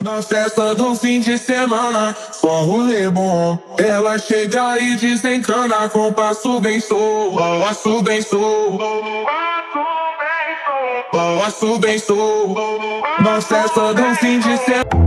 Na festa do fim de semana, só rolê bom. Ela chega e desencana com passo bem sou, passo bem sou, passo bem sou. Na festa do fim de semana.